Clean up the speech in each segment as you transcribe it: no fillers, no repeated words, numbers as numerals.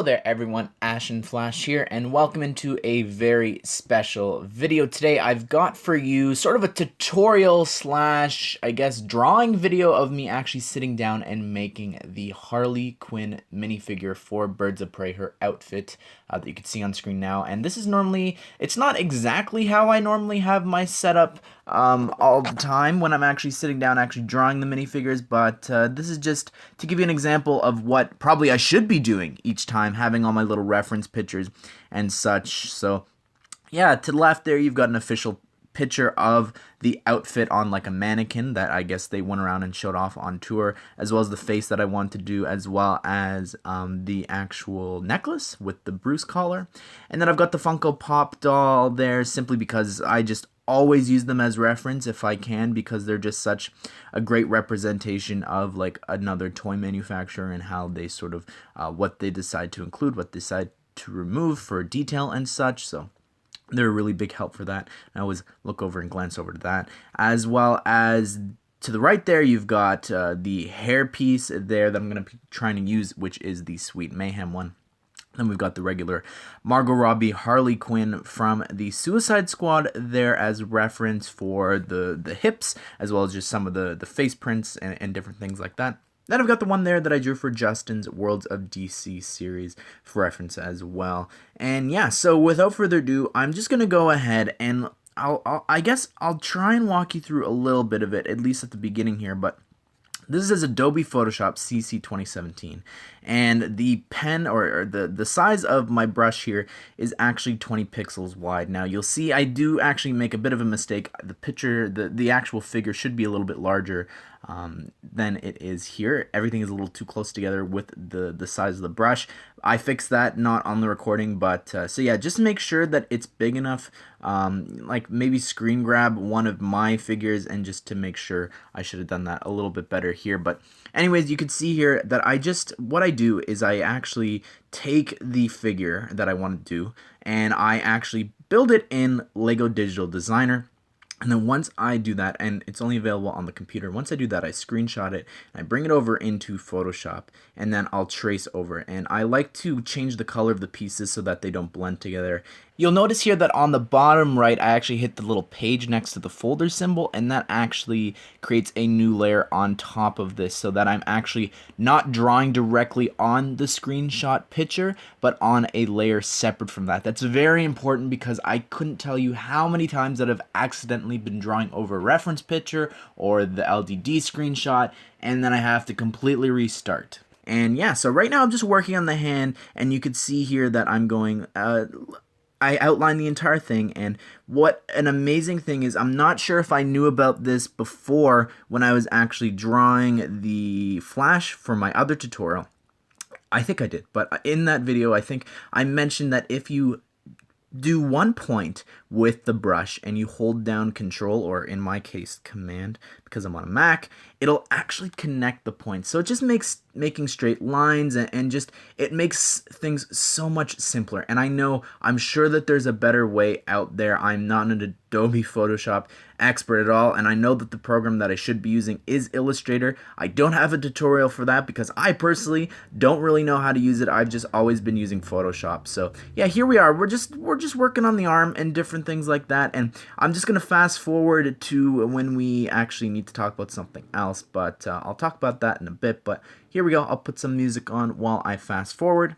Hello there everyone, Ashnflash here, and welcome into a very special video. Today I've got for you sort of a tutorial slash, I guess, drawing video of me actually sitting down and making the Harley Quinn minifigure for Birds of Prey, her outfit that you can see on screen now. And this is normally, it's not exactly how I normally have my setup all the time when I'm actually sitting down actually drawing the minifigures, but this is just to give you an example of what probably I should be doing each time, having all my little reference pictures and such. So yeah, to the left there you've got an official picture of the outfit on like a mannequin that I guess they went around and showed off on tour, as well as the face that I want to do, as well as the actual necklace with the Bruce collar. And then I've got the Funko Pop doll there simply because I just always use them as reference if I can, because they're just such a great representation of like another toy manufacturer and how they sort of what they decide to include, what they decide to remove for detail and such. So they're a really big help for that. I always look over and glance over to that, as well as to the right there you've got the hair piece there that I'm going to be trying to use, which is the Sweet Mayhem one. Then we've got the regular Margot Robbie Harley Quinn from the Suicide Squad there as reference for the hips, as well as just some of the face prints and different things like that. Then I've got the one there that I drew for Justin's Worlds of DC series for reference as well. And yeah, so without further ado, I'm just going to go ahead and I guess I'll try and walk you through a little bit of it, at least at the beginning here, but this is Adobe Photoshop CC 2017, and the pen or the size of my brush here is actually 20 pixels wide. Now you'll see I do actually make a bit of a mistake. The picture, the actual figure should be a little bit larger than it is here. Everything is a little too close together with the size of the brush. I fixed that not on the recording, but so yeah, just make sure that it's big enough, like maybe screen grab one of my figures, and just to make sure, I should have done that a little bit better here. But anyways, you can see here that what I do is I actually take the figure that I want to do and I actually build it in Lego Digital Designer. And then once I do that, and it's only available on the computer, once I do that, I screenshot it, and I bring it over into Photoshop, and then I'll trace over. And I like to change the color of the pieces so that they don't blend together. You'll notice here that on the bottom right, I actually hit the little page next to the folder symbol, and that actually creates a new layer on top of this, so that I'm actually not drawing directly on the screenshot picture, but on a layer separate from that. That's very important because I couldn't tell you how many times that I've accidentally been drawing over a reference picture or the LDD screenshot, and then I have to completely restart. And yeah, so right now I'm just working on the hand, and you can see here that I'm going I outlined the entire thing, and what an amazing thing is, I'm not sure if I knew about this before when I was actually drawing the Flash for my other tutorial. I think I did, but in that video I think I mentioned that if you do one point with the brush and you hold down Control, or in my case Command because I'm on a Mac, it'll actually connect the points. So it just makes making straight lines and just it makes things so much simpler. And I'm sure that there's a better way out there. I'm not an Adobe Photoshop expert at all, and I know that the program that I should be using is Illustrator. I don't have a tutorial for that because I personally don't really know how to use it. I've just always been using Photoshop. So yeah, here we are. We're just working on the arm and different things like that, and I'm just gonna fast forward to when we actually need to talk about something else, but I'll talk about that in a bit. But here we go. I'll put some music on while I fast forward.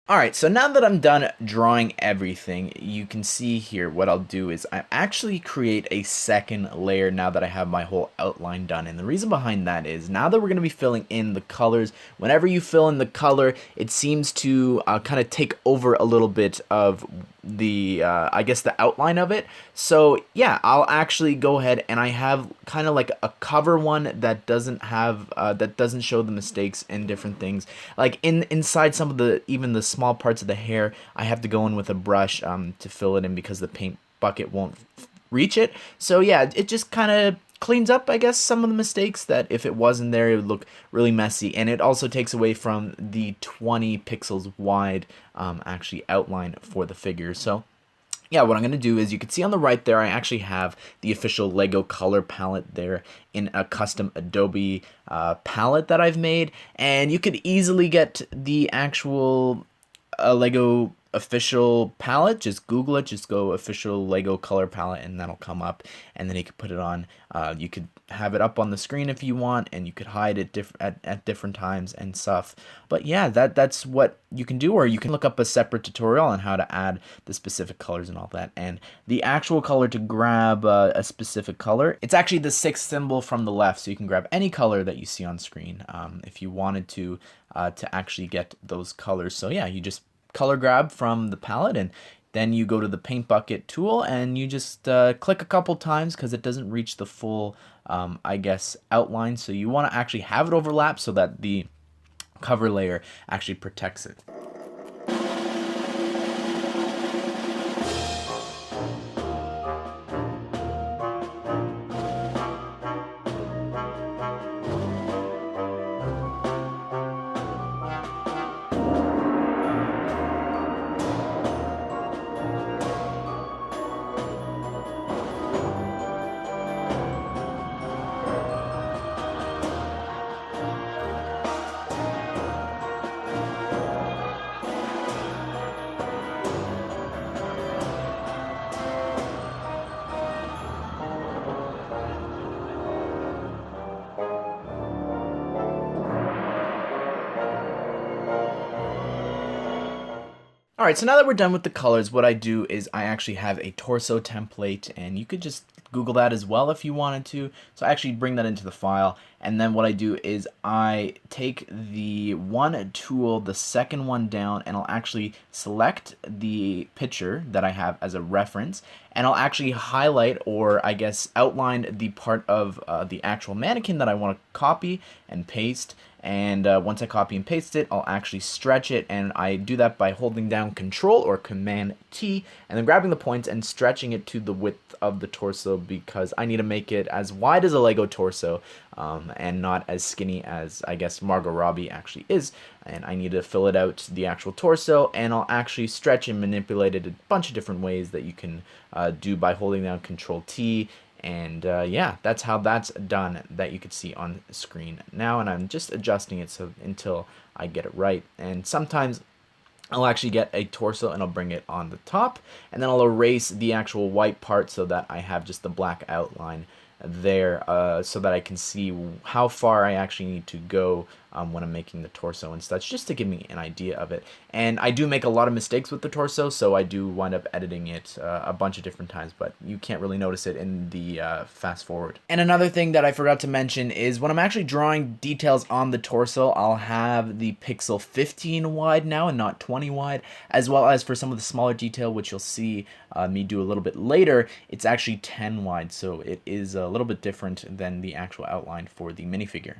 Alright, so now that I'm done drawing everything, you can see here what I'll do is I actually create a second layer now that I have my whole outline done. And the reason behind that is now that we're going to be filling in the colors, whenever you fill in the color, it seems to kind of take over a little bit of the I guess the outline of it. So yeah, I'll actually go ahead and I have kind of like a cover one that doesn't have that doesn't show the mistakes and different things. Like inside some of the even the small parts of the hair, I have to go in with a brush to fill it in because the paint bucket won't reach it. So yeah, it just kind of cleans up, I guess, some of the mistakes that if it wasn't there, it would look really messy. And it also takes away from the 20 pixels wide actually outline for the figure. So yeah, what I'm going to do is you can see on the right there, I actually have the official Lego color palette there in a custom Adobe palette that I've made. And you could easily get the actual Lego official palette. Just Google it, just go official Lego color palette, and that'll come up, and then you could put it on. You could have it up on the screen if you want, and you could hide it at different times and stuff. But yeah, that's what you can do, or you can look up a separate tutorial on how to add the specific colors and all that. And the actual color to grab a specific color, it's actually the 6th symbol from the left, so you can grab any color that you see on screen if you wanted to actually get those colors. So yeah, you just color grab from the palette, and then you go to the paint bucket tool and you just click a couple times because it doesn't reach the full I guess outline, so you want to actually have it overlap so that the cover layer actually protects it. Alright, so now that we're done with the colors, what I do is I actually have a torso template, and you could just Google that as well if you wanted to. So I actually bring that into the file, and then what I do is I take the one tool, the second one down, and I'll actually select the picture that I have as a reference, and I'll actually highlight, or I guess outline, the part of the actual mannequin that I want to copy and paste. And once I copy and paste it, I'll actually stretch it, and I do that by holding down Control or Command T, and then grabbing the points and stretching it to the width of the torso, because I need to make it as wide as a Lego torso and not as skinny as I guess Margot Robbie actually is. And I need to fill it out the actual torso, and I'll actually stretch and manipulate it a bunch of different ways that you can do by holding down Control T. And yeah, that's how that's done, that you could see on screen now. And I'm just adjusting it so until I get it right. And sometimes I'll actually get a torso and I'll bring it on the top, and then I'll erase the actual white part so that I have just the black outline there, so that I can see how far I actually need to go when I'm making the torso and such, just to give me an idea of it. And I do make a lot of mistakes with the torso, so I do wind up editing it a bunch of different times, but you can't really notice it in the fast forward. And another thing that I forgot to mention is when I'm actually drawing details on the torso, I'll have the pixel 15 wide now and not 20 wide, as well as for some of the smaller detail, which you'll see me do a little bit later, it's actually 10 wide, so it is a little bit different than the actual outline for the minifigure.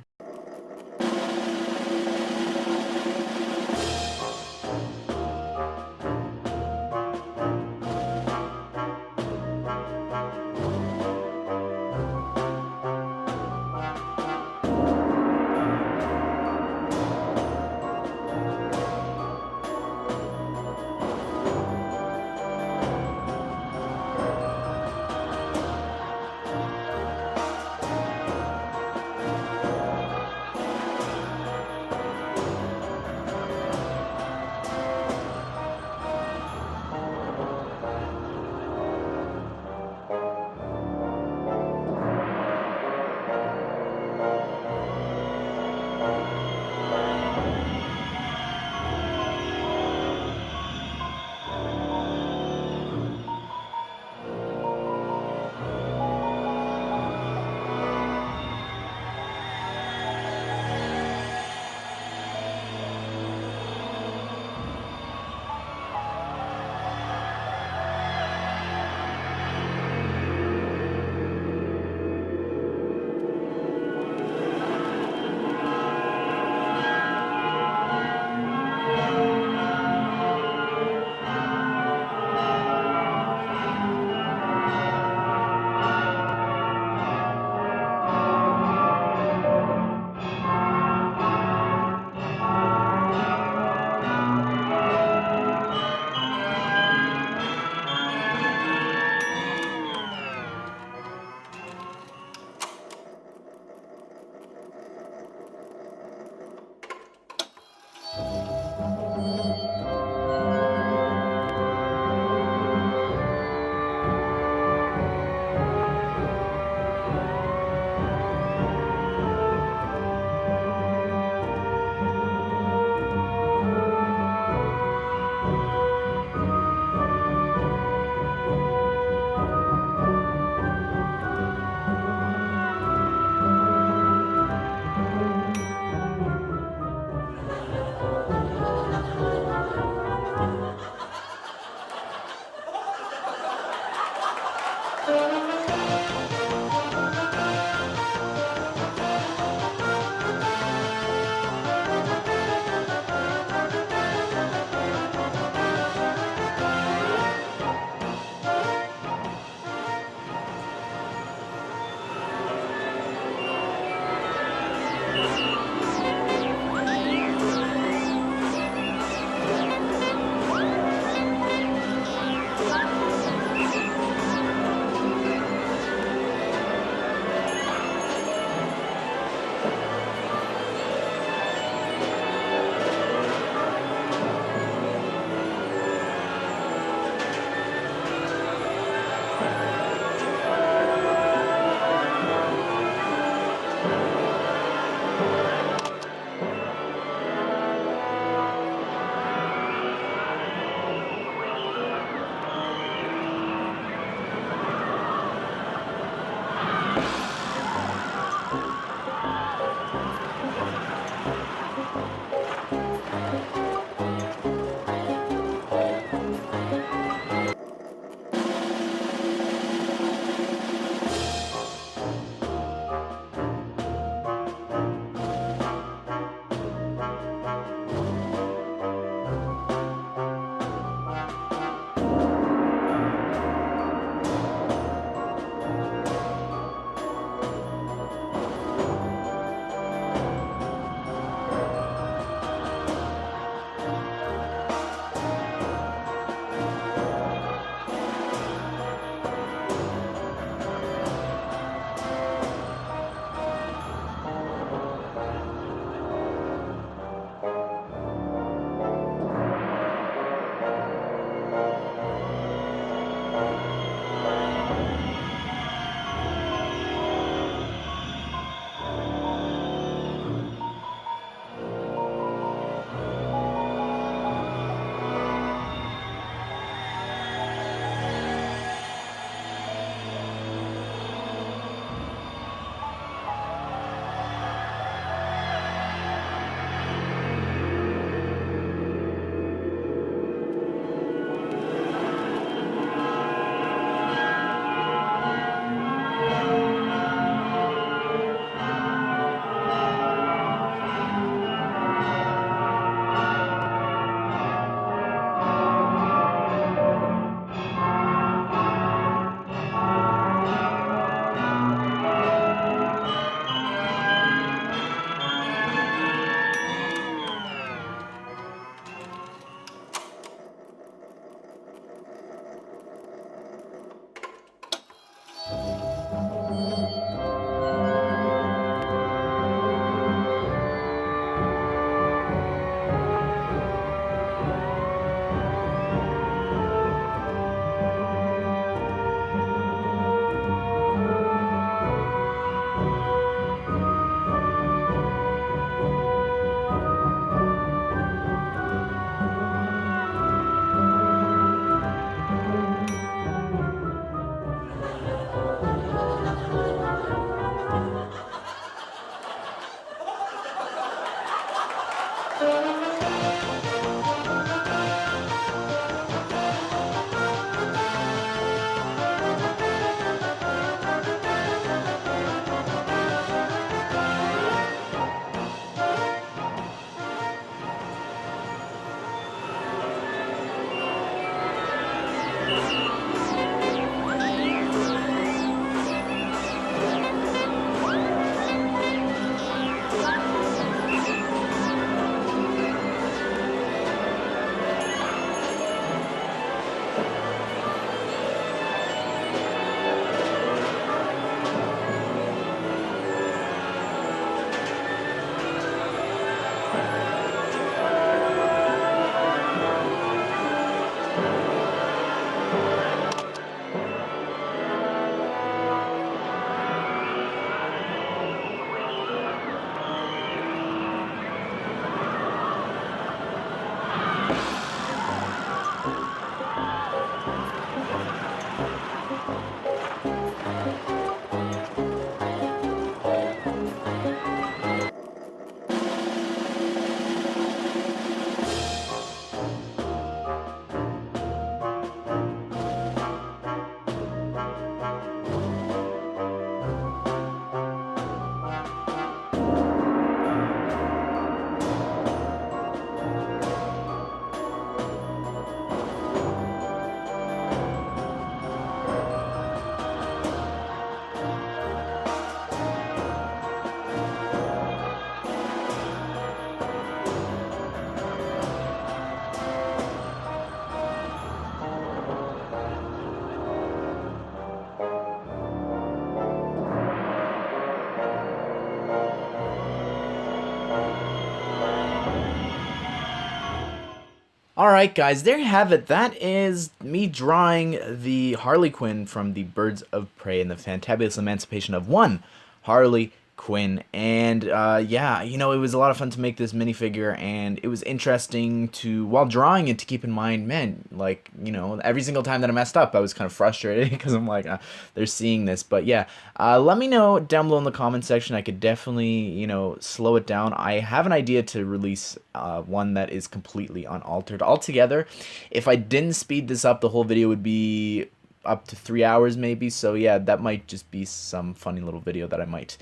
Alright guys, there you have it. That is me drawing the Harley Quinn from the Birds of Prey in the Fantabulous Emancipation of one Harley Quinn. And yeah, you know, it was a lot of fun to make this minifigure, and it was interesting to, while drawing it, to keep in mind, man, like, you know, every single time that I messed up, I was kind of frustrated because I'm like, they're seeing this. But yeah, let me know down below in the comment section. I could definitely, you know, slow it down. I have an idea to release one that is completely unaltered altogether. If I didn't speed this up, the whole video would be up to 3 hours maybe. So yeah, that might just be some funny little video that I might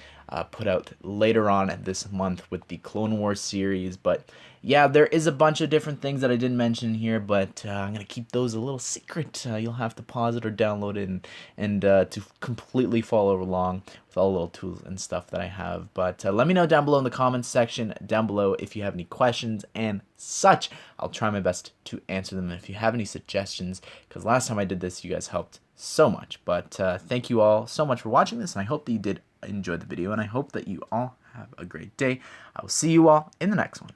put out later on this month with the Clone Wars series. But yeah, there is a bunch of different things that I didn't mention here, but I'm gonna keep those a little secret. You'll have to pause it or download it and to completely follow along with all the little tools and stuff that I have. But let me know down below in the comments section down below if you have any questions and such. I'll try my best to answer them. And if you have any suggestions, because last time I did this, you guys helped so much. But thank you all so much for watching this, and I hope that you did enjoy the video, and I hope that you all have a great day. I will see you all in the next one.